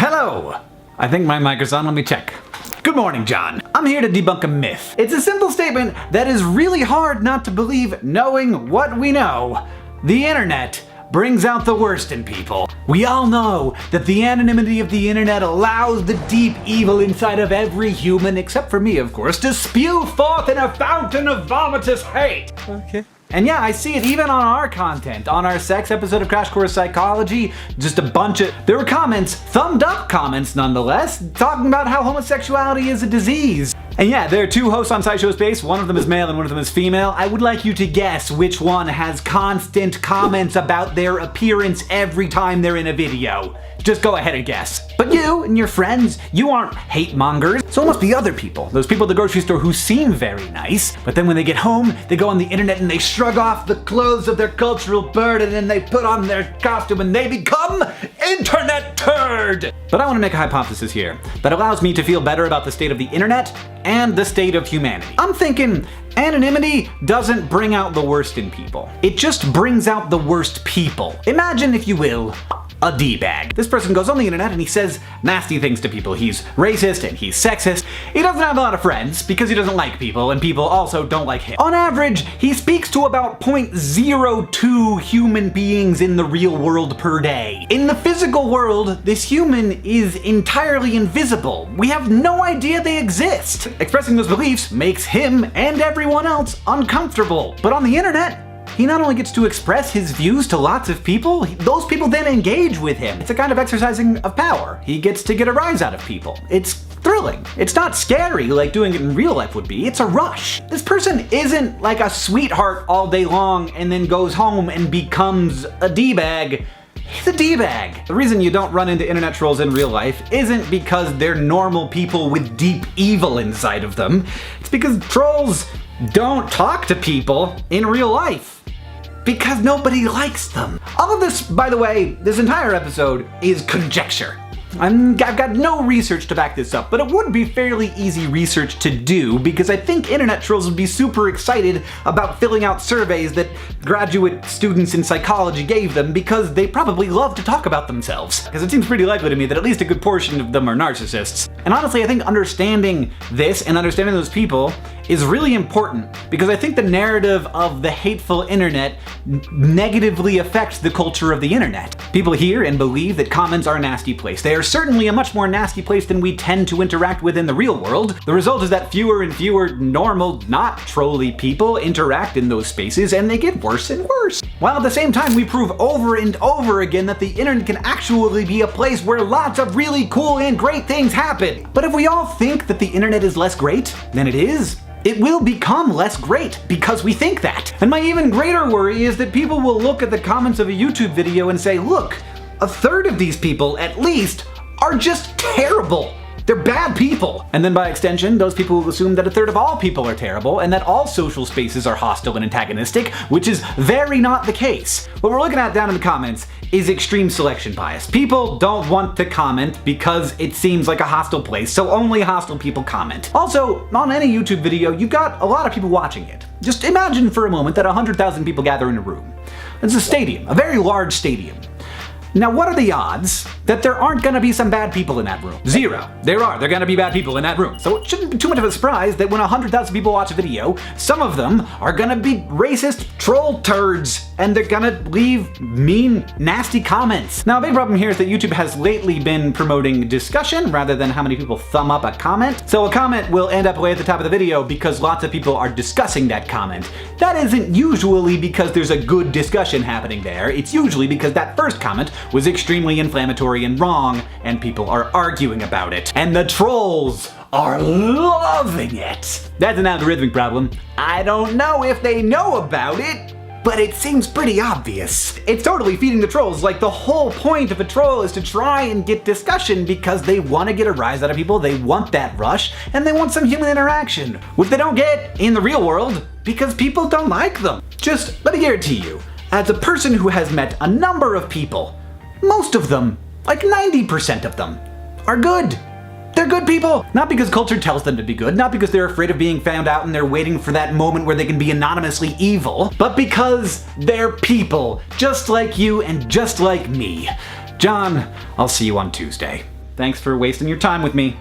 Hello! I think my mic is on, let me check. Good morning, John. I'm here to debunk a myth. It's a simple statement that is really hard not to believe knowing what we know. The internet brings out the worst in people. We all know that the anonymity of the internet allows the deep evil inside of every human, except for me of course, to spew forth in a fountain of vomitous hate. Okay. And yeah, I see it even on our content. On our sex episode of Crash Course Psychology, just a bunch of... there were comments, thumbed up comments nonetheless, talking about how homosexuality is a disease. And yeah, there are two hosts on SciShow Space, one of them is male and one of them is female. I would like you to guess which one has constant comments about their appearance every time they're in a video. Just go ahead and guess. But you and your friends, you aren't hate mongers. So it must be other people. Those people at the grocery store who seem very nice, but then when they get home, they go on the internet and they shrug off the clothes of their cultural burden and they put on their costume and they become Internet Turd! But I want to make a hypothesis here that allows me to feel better about the state of the internet and the state of humanity. I'm thinking anonymity doesn't bring out the worst in people. It just brings out the worst people. Imagine, if you will, a D-bag. This person goes on the internet and he says nasty things to people. He's racist and he's sexist. He doesn't have a lot of friends because he doesn't like people and people also don't like him. On average, he speaks to about 0.02 human beings in the real world per day. In the physical world, this human is entirely invisible. We have no idea they exist. Expressing those beliefs makes him and everyone else uncomfortable. But on the internet, he not only gets to express his views to lots of people, those people then engage with him. It's a kind of exercising of power. He gets to get a rise out of people. It's thrilling. It's not scary like doing it in real life would be. It's a rush. This person isn't like a sweetheart all day long and then goes home and becomes a D-bag. He's a D-bag. The reason you don't run into internet trolls in real life isn't because they're normal people with deep evil inside of them. It's because trolls don't talk to people in real life. Because nobody likes them. All of this, by the way, this entire episode is conjecture. I've got no research to back this up, but it would be fairly easy research to do because I think internet trolls would be super excited about filling out surveys that graduate students in psychology gave them because they probably love to talk about themselves. Because it seems pretty likely to me that at least a good portion of them are narcissists. And honestly, I think understanding this and understanding those people is really important because I think the narrative of the hateful internet negatively affects the culture of the internet. People hear and believe that comments are a nasty place. They are certainly a much more nasty place than we tend to interact with in the real world. The result is that fewer and fewer normal, not trolly people interact in those spaces and they get worse and worse. While at the same time we prove over and over again that the internet can actually be a place where lots of really cool and great things happen. But if we all think that the internet is less great than it is, it will become less great because we think that. And my even greater worry is that people will look at the comments of a YouTube video and say, look, a third of these people, at least, are just terrible. They're bad people. And then by extension, those people will assume that a third of all people are terrible and that all social spaces are hostile and antagonistic, which is very not the case. What we're looking at down in the comments is extreme selection bias. People don't want to comment because it seems like a hostile place, so only hostile people comment. Also, on any YouTube video, you've got a lot of people watching it. Just imagine for a moment that 100,000 people gather in a room. It's a stadium, a very large stadium. Now, what are the odds that there aren't gonna be some bad people in that room? Zero. They're gonna be bad people in that room. So it shouldn't be too much of a surprise that when 100,000 people watch a video, some of them are gonna be racist troll turds, and they're gonna leave mean, nasty comments. Now, a big problem here is that YouTube has lately been promoting discussion rather than how many people thumb up a comment. So a comment will end up way at the top of the video because lots of people are discussing that comment. That isn't usually because there's a good discussion happening there. It's usually because that first comment was extremely inflammatory and wrong, and people are arguing about it. And the trolls are loving it. That's an algorithmic problem. I don't know if they know about it, but it seems pretty obvious. It's totally feeding the trolls. Like, the whole point of a troll is to try and get discussion because they want to get a rise out of people, they want that rush, and they want some human interaction, which they don't get in the real world because people don't like them. Just let me guarantee you, as a person who has met a number of people, most of them, like 90% of them, are good. They're good people. Not because culture tells them to be good, not because they're afraid of being found out and they're waiting for that moment where they can be anonymously evil, but because they're people, just like you and just like me. John, I'll see you on Tuesday. Thanks for wasting your time with me.